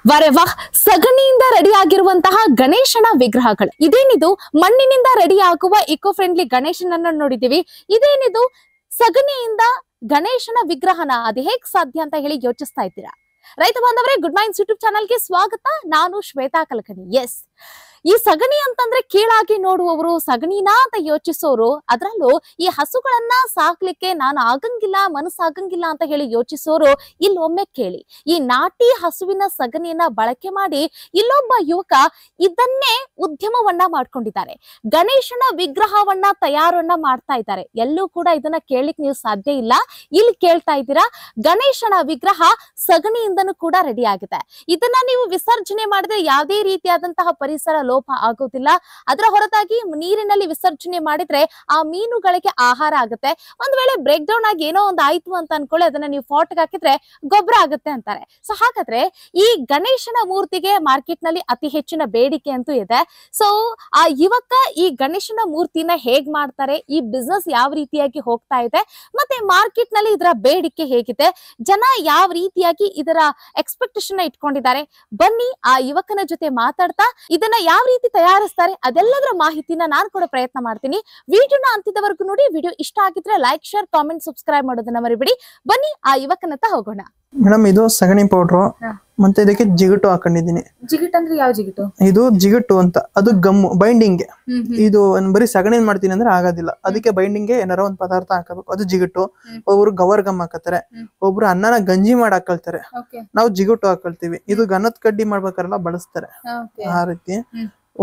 ವರೆ ವಾಹ್, ಸಗಣಿಯಿಂದ ರೆಡಿ ಆಗಿರುವಂತಹ ಗಣೇಶನ ವಿಗ್ರಹಗಳು. ಇದೇನಿದು ಮಣ್ಣಿನಿಂದ ರೆಡಿ ಆಗುವ ಇಕೋ ಫ್ರೆಂಡ್ಲಿ ಗಣೇಶನನ್ನ ನೋಡಿದೀವಿ. ಇದೇನಿದು ಸಗಣಿಯಿಂದ ಗಣೇಶನ ವಿಗ್ರಹನ ಅದು ಹೇಗ್ ಸಾಧ್ಯ ಅಂತ ಹೇಳಿ ಯೋಚಿಸ್ತಾ ಇದ್ದೀರಾ? ರೈತ ಬಾಂಧವರೇ, ಗುಡ್ ಮೈಂಡ್ಸ್ ಯೂಟ್ಯೂಬ್ ಚಾನಲ್ಗೆ ಸ್ವಾಗತ. ನಾನು ಶ್ವೇತಾ ಕಲ್ಕಣಿ. ಎಸ್, ಈ ಸಗಣಿ ಅಂತಂದ್ರೆ ಕೀಳಾಗಿ ನೋಡುವವರು, ಸಗಣಿನಾ ಅಂತ ಯೋಚಿಸೋರು, ಅದ್ರಲ್ಲೂ ಈ ಹಸುಗಳನ್ನ ಸಾಕ್ಲಿಕ್ಕೆ ನಾನು ಆಗಂಗಿಲ್ಲ, ಮನಸ್ಸಾಗಂಗಿಲ್ಲ ಅಂತ ಹೇಳಿ ಯೋಚಿಸೋರು ಇಲ್ಲೊಮ್ಮೆ ಕೇಳಿ. ಈ ನಾಟಿ ಹಸುವಿನ ಸಗಣಿಯನ್ನ ಬಳಕೆ ಮಾಡಿ ಇಲ್ಲೊಬ್ಬ ಯುವಕ ಇದನ್ನೇ ಉದ್ಯಮವನ್ನ ಮಾಡ್ಕೊಂಡಿದ್ದಾರೆ. ಗಣೇಶನ ವಿಗ್ರಹವನ್ನ ತಯಾರನ್ನ ಮಾಡ್ತಾ ಇದ್ದಾರೆ. ಎಲ್ಲೂ ಕೂಡ ಇದನ್ನ ಕೇಳಲಿಕ್ಕೆ ನೀವು ಸಾಧ್ಯ ಇಲ್ಲ. ಇಲ್ಲಿ ಕೇಳ್ತಾ ಇದ್ದೀರಾ, ಗಣೇಶನ ವಿಗ್ರಹ ಸಗಣಿಯಿಂದನೂ ಕೂಡ ರೆಡಿ ಆಗಿದೆ. ಇದನ್ನ ನೀವು ವಿಸರ್ಜನೆ ಮಾಡಿದ್ರೆ ಯಾವುದೇ ರೀತಿಯಾದಂತಹ ಪರಿಸರ ಲೋಪ ಆಗೋದಿಲ್ಲ. ಅದರ ಹೊರತಾಗಿ ನೀರಿನಲ್ಲಿ ವಿಸರ್ಜನೆ ಮಾಡಿದ್ರೆ ಆ ಮೀನುಗಳಿಗೆ ಆಹಾರ ಆಗುತ್ತೆ. ಒಂದ್ ವೇಳೆ ಬ್ರೇಕ್ ಡೌನ್ ಆಗಿ ಏನೋ ಒಂದು ಆಯ್ತು ಅಂತ ಅನ್ಕೊಳ್ಳಿ, ಅದನ್ನ ನೀವು ಫಾಟ್ಗೆ ಹಾಕಿದ್ರೆ ಗೊಬ್ಬರ ಆಗುತ್ತೆ ಅಂತಾರೆ. ಸೊ ಹಾಗಾದ್ರೆ ಈ ಗಣೇಶನ ಮೂರ್ತಿಗೆ ಮಾರ್ಕೆಟ್ ನಲ್ಲಿ ಅತಿ ಹೆಚ್ಚಿನ ಬೇಡಿಕೆ ಅಂತೂ ಇದೆ. ಸೊ ಆ ಯುವಕ ಈ ಗಣೇಶನ ಮೂರ್ತಿನ ಹೇಗ್ ಮಾಡ್ತಾರೆ, ಈ ಬಿಸ್ನೆಸ್ ಯಾವ ರೀತಿಯಾಗಿ ಹೋಗ್ತಾ ಇದೆ, ಮತ್ತೆ ಮಾರ್ಕೆಟ್ ನಲ್ಲಿ ಇದರ ಬೇಡಿಕೆ ಹೇಗಿದೆ, ಜನ ಯಾವ ರೀತಿಯಾಗಿ ಇದರ ಎಕ್ಸ್ಪೆಕ್ಟೇಷನ್ ಇಟ್ಕೊಂಡಿದ್ದಾರೆ, ಬನ್ನಿ ಆ ಯುವಕನ ಜೊತೆ ಮಾತಾಡ್ತಾ ಇದನ್ನ ಯಾವ ರೀತಿ ತಯಾರಿಸ್ತಾರೆ ಅದೆಲ್ಲದರ ಮಾಹಿತಿನ ನಾನು ಕೂಡ ಪ್ರಯತ್ನ ಮಾಡ್ತೀನಿ. ವಿಡಿಯೋನ ಅಂತಿದವರೆಗೂ ನೋಡಿ. ವಿಡಿಯೋ ಇಷ್ಟ ಆಗಿದ್ರೆ ಲೈಕ್, ಶೇರ್, ಕಾಮೆಂಟ್, ಸಬ್ಸ್ಕ್ರೈಬ್ ಮಾಡೋದನ್ನ ಮರಿಬೇಡಿ. ಬನ್ನಿ ಆ ಯುವಕನತ್ತ ಹೋಗೋಣ. ಮೇಡಮ್, ಇದು ಸಗಣಿ ಪೌಡ್ರು ಮತ್ತೆ ಇದಕ್ಕೆ ಜಿಗುಟು ಹಾಕೊಂಡಿದೀನಿ. ಜಿಗಿಟ್ ಅಂದ್ರೆ ಯಾವ ಜಿಗಿಟು? ಇದು ಜಿಗುಟು ಅಂತ, ಅದು ಗಮ್ಮು ಬೈಂಡಿಂಗ್. ಇದು ಬರೀ ಸಗಣಿ ಮಾಡ್ತೀನಿ ಅಂದ್ರೆ ಆಗೋದಿಲ್ಲ, ಅದಕ್ಕೆ ಬೈಂಡಿಂಗ್ ಏನಾರ ಒಂದ್ ಪದಾರ್ಥ ಹಾಕಬೇಕು, ಅದು ಜಿಗುಟು. ಒಬ್ರು ಗವರ್ ಗಮ್ ಹಾಕತಾರೆ, ಒಬ್ರು ಅನ್ನನ ಗಂಜಿ ಮಾಡಿ ಹಾಕೊಳ್ತಾರೆ, ನಾವು ಜಿಗುಟು ಹಾಕೊಳ್ತೀವಿ. ಇದು ಗನತ್ ಕಡ್ಡಿ ಮಾಡ್ಬೇಕಾರಲ್ಲ ಬಳಸ್ತಾರೆ. ಆ ರೀತಿ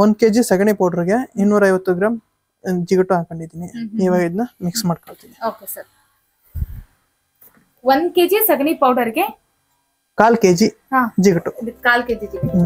1 kg ಸಗಣಿ ಪೌಡ್ರಿಗೆ 250 ಗ್ರಾಮ್ ಜಿಗುಟು ಹಾಕೊಂಡಿದೀನಿ. ಇವಾಗ ಇದನ್ನ ಮಿಕ್ಸ್ ಮಾಡ್ಕೊಳ್ತೀನಿ. 1 kg ಸಗಣಿ ಪೌಡರ್ಗೆ 1/4 kg ಜಿಗುಟು. 1/4 kg ಜಿಗುಟು.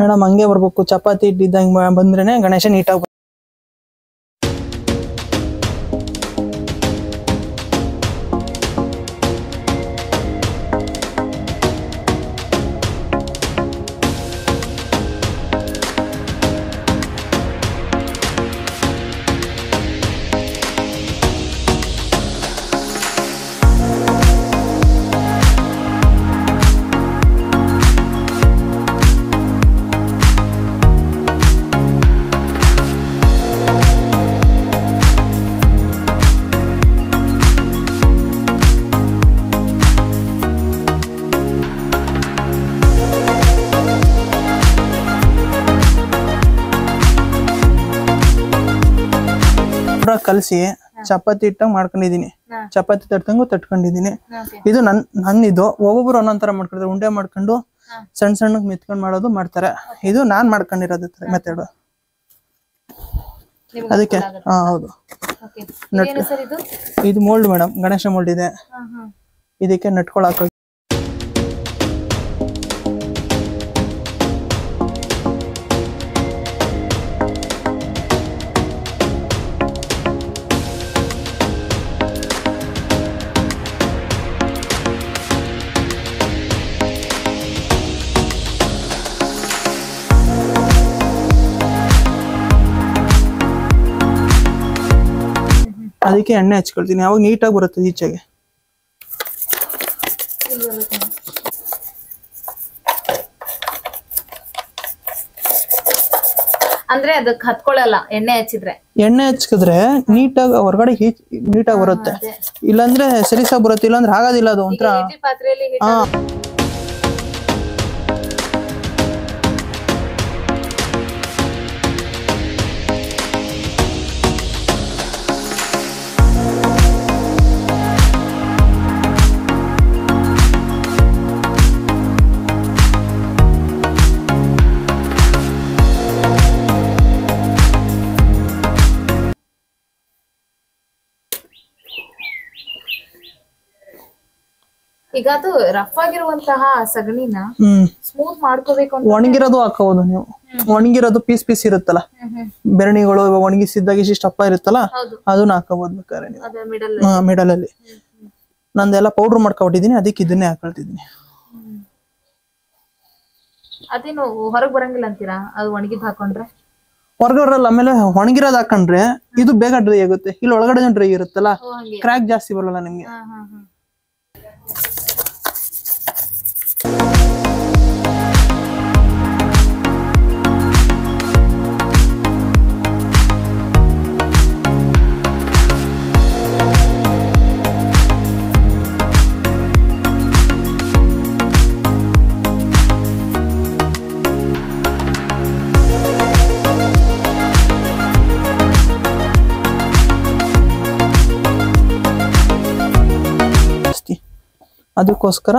ಮೇಡಮ್, ಹಂಗೆ ಬರ್ಬೇಕು. ಚಪಾತಿ ಇಟ್ಟಿದ್ದಂಗೆ ಬಂದ್ರೇನೆ ಗಣೇಶ ನೀಟಾಗಿ ಕಲಸಿ ಚಪಾತಿ ಇಟ್ಟಾಗ ಮಾಡ್ಕೊಂಡಿದೀನಿ. ಚಪಾತಿ ತಟ್ಟಂಗು ತಟ್ಕೊಂಡಿದೀನಿ. ಇದು ನನ್ನಿದು. ಒಬ್ಬೊಬ್ರು ಒಂದೊಂದರ ಮಾಡ್ಕೊಳ್ತಾರೆ. ಉಂಡೆ ಮಾಡ್ಕೊಂಡು ಸಣ್ಣ ಸಣ್ಣಗ್ ಮೆತ್ಕೊಂಡ್ ಮಾಡೋದು ಮಾಡ್ತಾರೆ. ಇದು ನಾನ್ ಮಾಡ್ಕೊಂಡಿರೋದು ಮೆಥಡ್. ಅದಕ್ಕೆ ಹೌದು. ಇದು ಮೋಲ್ಡ್ ಮೇಡಮ್, ಗಣೇಶ ಮೋಲ್ಡ್ ಇದೆ. ಇದಕ್ಕೆ ನಟ್ಕೊಳಕ ಅದಕ್ಕೆ ಎಣ್ಣೆ ಹಚ್ಕೊಳ್ತೀನಿ. ಅವಾಗ ನೀಟಾಗಿ ಬರುತ್ತೆ ಈಚೆಗೆ. ಅಂದ್ರೆ ಅದಕ್ಕೆ ಹತ್ಕೊಳ್ಳಲ್ಲ ಎಣ್ಣೆ ಹಚ್ಚಿದ್ರೆ. ಎಣ್ಣೆ ಹಚ್ಕಿದ್ರೆ ನೀಟಾಗಿ ಹೊರಗಡೆ ನೀಟಾಗಿ ಬರುತ್ತೆ. ಇಲ್ಲಾಂದ್ರೆ ಸರಿಸಾಗಿ ಬರುತ್ತೆ, ಇಲ್ಲಾಂದ್ರೆ ಆಗೋದಿಲ್ಲ. ಅದು ಒಂಥರ ಈಗ ಅದು ರಫ್ ಆಗಿರುವಂತಹ ಸಗಣಿನ ಸ್ಮೂತ್ ಮಾಡ್ಕೋಬೇಕು ಅಂತ ಒಣಗಿರೋದು ಹಾಕೋಬಹುದು ನೀವು. ಒಣಗಿರೋದು ಪೀಸ್ ಪೀಸ್ ಇರುತ್ತಲ್ಲ, ಬೆರಣಿಗಳು ಒಣಗಿಸಿದಾಗ ಇಷ್ಟಪ್ಪ ಇರುತ್ತಲ್ಲ, ಅದನ್ನ ಹಾಕೋಬಹುದು ಬೇಕಾದ್ರೆ ನೀವು ಮಿಡಲ್ ಅಲ್ಲಿ. ನಂದೆಲ್ಲ ಪೌಡರ್ ಮಾಡ್ಕೊಬಿಟ್ಟಿದೀನಿ, ಅದಕ್ಕೆ ಇದನ್ನೇ ಹಾಕೊಳ್ತಿದೀನಿ. ಅದೇನು ಹೊರಗ್ ಬರಂಗಿಲ್ಲ ಅಂತೀರಾ ಅದು ಒಣಗಿದ್ ಹಾಕೊಂಡ್ರೆ? ಹೊರಗಡೆ ಆಮೇಲೆ ಒಣಗಿರೋದ್ ಹಾಕೊಂಡ್ರೆ ಇದು ಬೇಗ ಡ್ರೈ ಆಗುತ್ತೆ. ಇಲ್ಲಿ ಒಳಗಡೆ ಡ್ರೈ ಇರುತ್ತಲ್ಲ, ಕ್ರ್ಯಾಕ್ ಜಾಸ್ತಿ ಬರಲ್ಲ ನಿಮ್ಗೆ. ಅದಕ್ಕೋಸ್ಕರ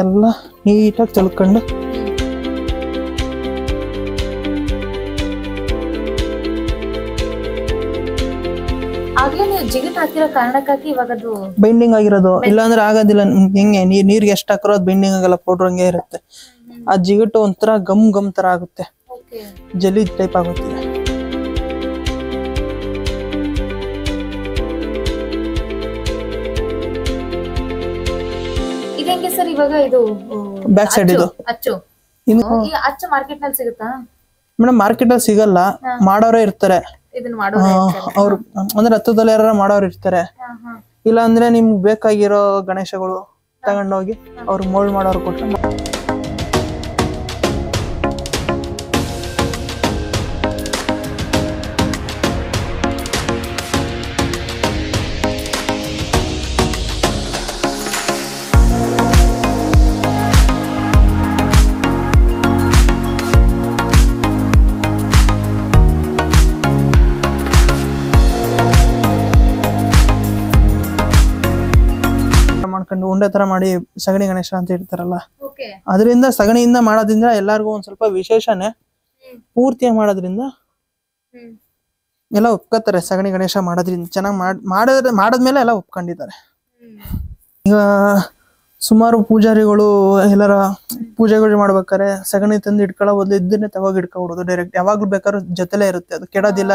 ಎಲ್ಲ ನೀಟಾಗಿ ತೊಳ್ಕೊಂಡು ಆಗ್ಲೇ ನೀವು ಜಿಗಿಟ್ ಹಾಕಿರೋ ಕಾರಣಕ್ಕಾಗಿ ಇವಾಗ ಅದು ಬೈಂಡಿಂಗ್ ಆಗಿರೋದು. ಇಲ್ಲಾಂದ್ರೆ ಆಗೋದಿಲ್ಲ. ಹೆಂಗೆ ನೀರ್ಗೆ ಎಷ್ಟು ಹಾಕಿರೋ ಅದು ಬೈಂಡಿಂಗ್ ಆಗಲ್ಲ, ಪೌಡರ್ ಹಂಗೆ ಇರುತ್ತೆ. ಆ ಜಿಗಿಟ್ಟು ಒಂಥರ ಗಮ್ ಗಮ್ ತರ ಆಗುತ್ತೆ, ಜಲ್ಲಿ ಟೈಪ್ ಆಗುತ್ತೆ. ಇದಂಗೆ ಸರ್ ಇವಾಗ ಇದು ಬ್ಯಾಕ್ ಸೈಡ್ ಇದು ಅಚ್ಚು ಅಚ್ಚು ಮಾರ್ಕೆಟ್ ನಲ್ಲಿ ಸಿಗುತ್ತಾ ಮೇಡಮ್? ಮಾರ್ಕೆಟ್ ಅಲ್ಲಿ ಸಿಗಲ್ಲ, ಮಾಡೋರೇ ಇರ್ತಾರೆ. ಅವ್ರು ಅಂದ್ರೆ ಹತ್ತದಲ್ಲಿ ಯಾರು ಮಾಡೋರು ಇರ್ತಾರೆ. ಇಲ್ಲ ಅಂದ್ರೆ ನಿಮ್ಗೆ ಬೇಕಾಗಿರೋ ಗಣೇಶಗಳು ತಗೊಂಡೋಗಿ ಅವ್ರು ಮೋಲ್ಡ್ ಮಾಡೋರು ಕೊಟ್ರೆ ಮಾಡ್ಕೊಂಡು ಉಂಡೆ ತರ ಮಾಡಿ ಸಗಣಿ ಗಣೇಶ ಅಂತ ಇರ್ತಾರಲ್ಲ, ಅದರಿಂದ ಸಗಣಿಯಿಂದ ಮಾಡೋದ್ರಿಂದ ಎಲ್ಲಾರ್ಗು ಒಂದ್ ಸ್ವಲ್ಪ ವಿಶೇಷನೇ. ಪೂರ್ತಿಯಾಗಿ ಮಾಡೋದ್ರಿಂದ ಎಲ್ಲ ಒಪ್ಕೋತಾರೆ. ಸಗಣಿ ಗಣೇಶ ಮಾಡೋದ್ರಿಂದ ಚೆನ್ನಾಗಿ ಮಾಡದ್ಮೇಲೆ ಎಲ್ಲ ಒಪ್ಕೊಂಡಿದ್ದಾರೆ. ಈಗ ಸುಮಾರು ಪೂಜಾರಿಗಳು ಎಲ್ಲರ ಪೂಜೆಗಳು ಮಾಡ್ಬೇಕಾರೆ ಸಗಣಿ ತಂದು ಇಟ್ಕೊಳ್ಳೋ ಬದಲು ಇದನ್ನೇ ತಗೋಗಿ ಇಟ್ಕೊಬಿಡೋದು ಡೈರೆಕ್ಟ್. ಯಾವಾಗ್ಲೂ ಬೇಕಾದ್ರೂ ಜೊತೆಲೇ ಇರುತ್ತೆ, ಅದು ಕೆಡೋದಿಲ್ಲ.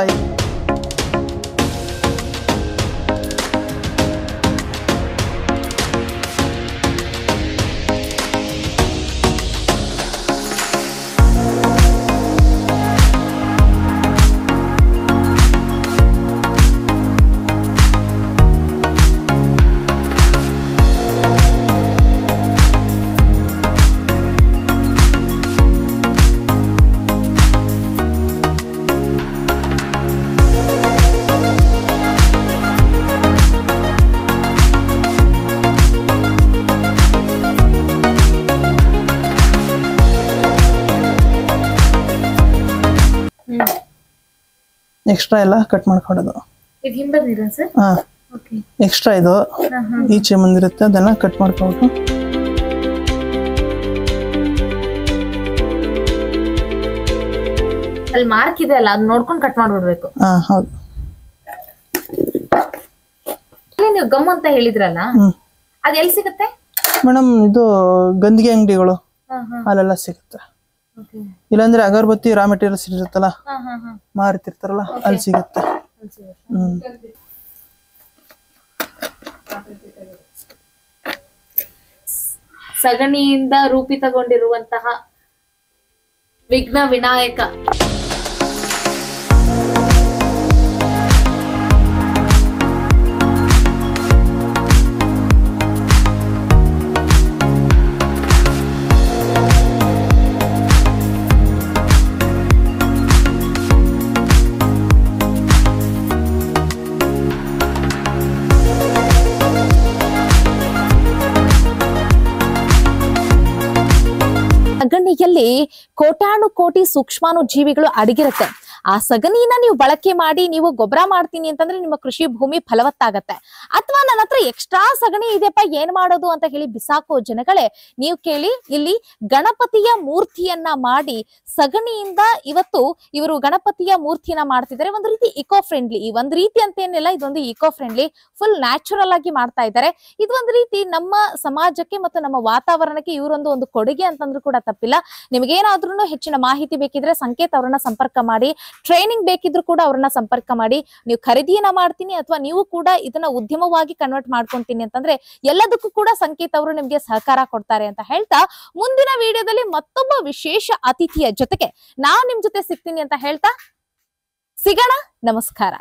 ಎಕ್ಸ್ಟ್ರಾ ಎಲ್ಲ ಕಟ್ ಮಾಡ್ಕೊಳ್ಳೋದು. ಇದು ಹಿಂಬದಿರಾ ಸರ್? ಹಾ, ಓಕೆ. ಎಕ್ಸ್ಟ್ರಾ ಇದು ಈಚೆ ಬಂದಿರುತ್ತೆ, ಅದೆಲ್ಲ ಕಟ್ ಮಾಡ್ಕೋಬೇಕು. ಅಲ್ಲಿ ಮಾರ್ಕ್ ಇದೆ ಅಲ್ಲ, ಅದ್ ನೋಡ್ಕೊಂಡು ಕಟ್ ಮಾಡ್ಬಿಡ್ಬೇಕು. ಹಾ ಹೌದು. ನೀವು ಗಮ್ ಅಂತ ಹೇಳಿದ್ರಲ್ಲ, ಅದ್ ಎಲ್ಲಿ ಸಿಗುತ್ತೆ ಮೇಡಮ್? ಇದು ಗಂದಿಗೆ ಅಂಗಡಿಗಳು ಅಲ್ಲೆಲ್ಲ ಸಿಗುತ್ತೆ. ಇಲ್ಲಾಂದ್ರೆ ಅಗರಬತ್ತಿ ರಾ ಮೆಟೀರಿಯಲ್ಸ್ ಇರುತ್ತಲ್ಲ, ಮಾರ್ತಿರ್ತಾರಲ್ಲ, ಅಲ್ಲಿ ಸಿಗುತ್ತೆ. ಸಗಣಿಯಿಂದ ರೂಪಿತಗೊಂಡಿರುವಂತಹ ವಿಘ್ನ ವಿನಾಯಕ ಸಗಣಿಯಲ್ಲಿ ಕೋಟ್ಯಾನು ಕೋಟಿ ಸೂಕ್ಷ್ಮಾಣು ಜೀವಿಗಳು ಅಡಗಿರುತ್ತೆ. ಆ ಸಗಣಿನ ನೀವು ಬಳಕೆ ಮಾಡಿ ನೀವು ಗೊಬ್ಬರ ಮಾಡ್ತೀನಿ ಅಂತಂದ್ರೆ ನಿಮ್ಮ ಕೃಷಿ ಭೂಮಿ ಫಲವತ್ತಾಗತ್ತೆ. ಅಥವಾ ನನ್ನ ಹತ್ರ ಎಕ್ಸ್ಟ್ರಾ ಸಗಣಿ ಇದೆಯಪ್ಪ ಏನ್ ಮಾಡೋದು ಅಂತ ಹೇಳಿ ಬಿಸಾಕೋ ಜನಗಳೇ, ನೀವು ಕೇಳಿ, ಇಲ್ಲಿ ಗಣಪತಿಯ ಮೂರ್ತಿಯನ್ನ ಮಾಡಿ ಸಗಣಿಯಿಂದ ಇವತ್ತು ಇವರು ಗಣಪತಿಯ ಮೂರ್ತಿನ ಮಾಡ್ತಿದ್ದಾರೆ. ಒಂದು ರೀತಿ ಇಕೋ ಫ್ರೆಂಡ್ಲಿ, ಈ ಒಂದ್ ರೀತಿ ಅಂತೇನಿಲ್ಲ, ಇದೊಂದು ಇಕೋ ಫ್ರೆಂಡ್ಲಿ, ಫುಲ್ ನ್ಯಾಚುರಲ್ ಆಗಿ ಮಾಡ್ತಾ ಇದ್ದಾರೆ. ಇದು ಒಂದು ರೀತಿ ನಮ್ಮ ಸಮಾಜಕ್ಕೆ ಮತ್ತು ನಮ್ಮ ವಾತಾವರಣಕ್ಕೆ ಇವರೊಂದು ಕೊಡುಗೆ ಅಂತಂದ್ರೂ ಕೂಡ ತಪ್ಪಿಲ್ಲ. ನಿಮ್ಗೇನಾದ್ರೂ ಹೆಚ್ಚಿನ ಮಾಹಿತಿ ಬೇಕಿದ್ರೆ ಸಂಕೇತ್ ಅವರನ್ನ ಸಂಪರ್ಕ ಮಾಡಿ, ಟ್ರೈನಿಂಗ್ ಬೇಕಿದ್ರು ಕೂಡ ಅವ್ರನ್ನ ಸಂಪರ್ಕ ಮಾಡಿ. ನೀವು ಖರೀದಿಯನ್ನ ಮಾಡ್ತೀನಿ ಅಥವಾ ನೀವು ಕೂಡ ಇದನ್ನ ಉದ್ಯಮವಾಗಿ ಕನ್ವರ್ಟ್ ಮಾಡ್ಕೊಂತೀನಿ ಅಂತಂದ್ರೆ ಎಲ್ಲದಕ್ಕೂ ಕೂಡ ಸಂಕೇತ್ ಅವರು ನಿಮ್ಗೆ ಸಹಕಾರ ಕೊಡ್ತಾರೆ ಅಂತ ಹೇಳ್ತಾ, ಮುಂದಿನ ವಿಡಿಯೋದಲ್ಲಿ ಮತ್ತೊಬ್ಬ ವಿಶೇಷ ಅತಿಥಿಯ ಜೊತೆಗೆ ನಾನ್ ನಿಮ್ ಜೊತೆ ಸಿಗ್ತೀನಿ ಅಂತ ಹೇಳ್ತಾ ಸಿಗೋಣ. ನಮಸ್ಕಾರ.